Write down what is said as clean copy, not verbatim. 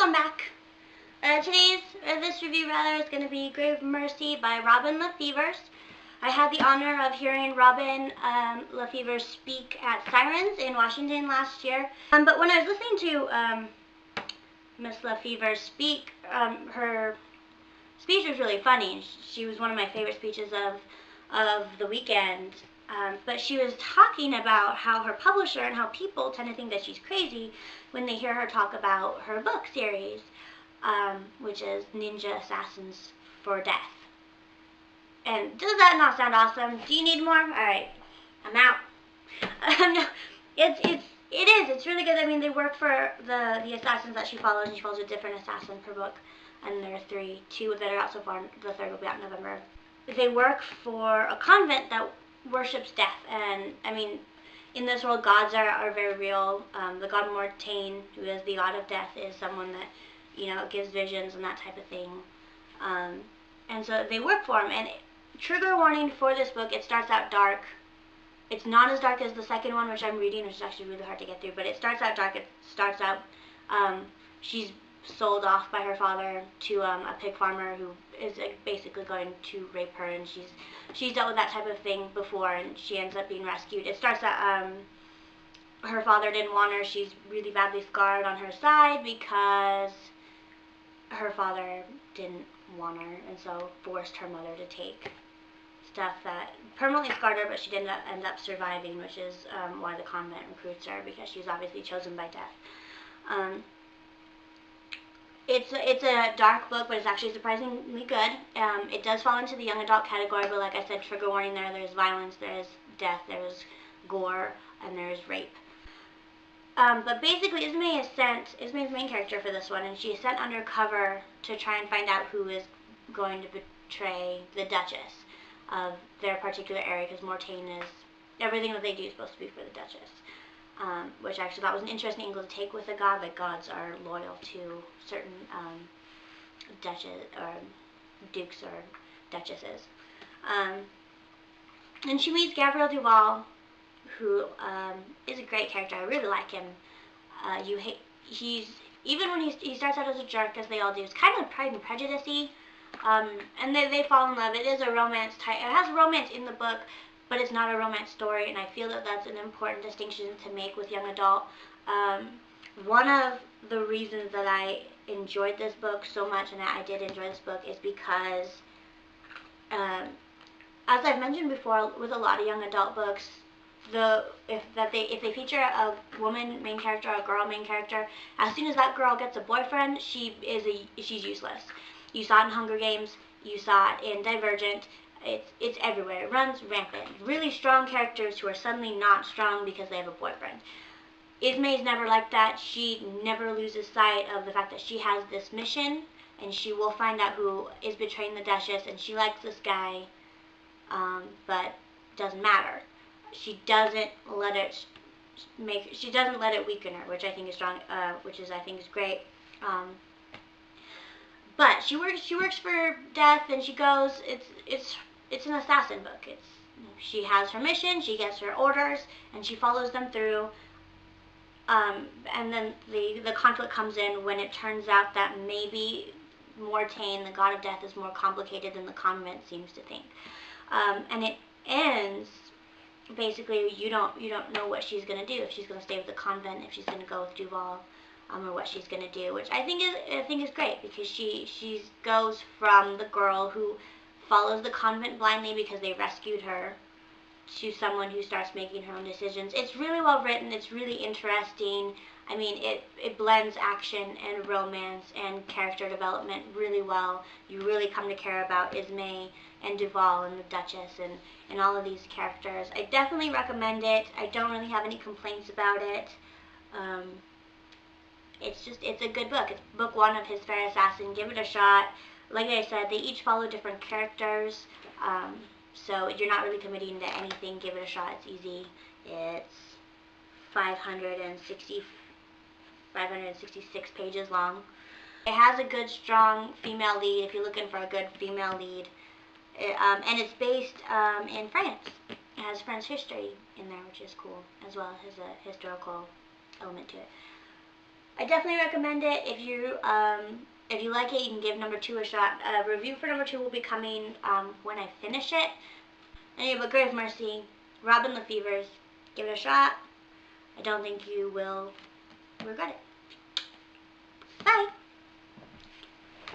welcome back. This review is going to be Grave Mercy by Robin LaFevers. I had the honor of hearing Robin LaFevers speak at Sirens in Washington last year. But when I was listening to Miss LaFevers speak, her speech was really funny. She was one of my favorite speeches of the weekend. But she was talking about how her publisher and how people tend to think that she's crazy when they hear her talk about her book series, which is Ninja Assassins for Death. And does that not sound awesome? Do you need more? Alright, I'm out. No, it is. It's really good. I mean, they work for the assassins that she follows, and she follows a different assassin per book. And there are two that are out so far. The third will be out in November. They work for a convent that worships death, and I mean, in this world, gods are very real. The god Mortain, who is the god of death, is someone that, you know, gives visions and that type of thing. And so they work for him. And trigger warning for this book: it starts out dark. It's not as dark as the second one, which I'm reading, which is actually really hard to get through. But it starts out dark. It starts out she's sold off by her father to a pig farmer who is basically going to rape her, and she's dealt with that type of thing before, and she ends up being rescued. It starts that her father didn't want her. She's really badly scarred on her side because her father didn't want her, and so forced her mother to take stuff that permanently scarred her, but she didn't end up surviving, which is why the convent recruits her, because she was obviously chosen by death. It's a dark book, but it's actually surprisingly good. It does fall into the young adult category, but like I said, trigger warning there. There's violence, there's death, there's gore, and there's rape. But basically, Ismay's main character for this one, and she is sent undercover to try and find out who is going to betray the Duchess of their particular area, because Mortain is, everything that they do is supposed to be for the Duchess. Which I actually thought was an interesting angle to take with a god. Like, gods are loyal to certain duchess or dukes or duchesses. And she meets Gabriel Duval, who is a great character. I really like him. He's, even when he starts out as a jerk, as they all do, it's kind of Pride and Prejudice-y. And they fall in love. It is a romance type. It has romance in the book, but it's not a romance story, and I feel that that's an important distinction to make with young adult. One of the reasons that I enjoyed this book so much, and that I did enjoy this book, is because, as I've mentioned before, with a lot of young adult books, if they feature a woman main character or a girl main character, as soon as that girl gets a boyfriend, she's useless. You saw it in Hunger Games. You saw it in Divergent. It's everywhere. It runs rampant. Really strong characters who are suddenly not strong because they have a boyfriend. Ismay's never like that. She never loses sight of the fact that she has this mission, and she will find out who is betraying the Duchess, and she likes this guy, but doesn't matter. She doesn't let it weaken her, which I think is strong, I think is great. But she works for death, and she goes. It's an assassin book. She has her mission, she gets her orders, and she follows them through. And then the conflict comes in when it turns out that maybe Mortain, the god of death, is more complicated than the convent seems to think. And it ends basically you don't know what she's gonna do, if she's gonna stay with the convent, if she's gonna go with Duval. Or what she's gonna do, which I think is great, because she goes from the girl who follows the convent blindly because they rescued her to someone who starts making her own decisions. It's really well written. It's really interesting. I mean, it blends action and romance and character development really well. You really come to care about Ismay and Duval and the Duchess and all of these characters. I definitely recommend it. I don't really have any complaints about it. It's a good book. It's book one of his Fair Assassin. Give it a shot. Like I said, they each follow different characters, so you're not really committing to anything. Give it a shot. It's easy. It's 566 pages long. It has a good, strong female lead if you're looking for a good female lead. And it's based in France. It has French history in there, which is cool, as well as a historical element to it. I definitely recommend it. If you like it, you can give number 2 a shot. A review for number 2 will be coming when I finish it. Anyway, but Grave Mercy, Robin LaFevers, give it a shot. I don't think you will regret it. Bye!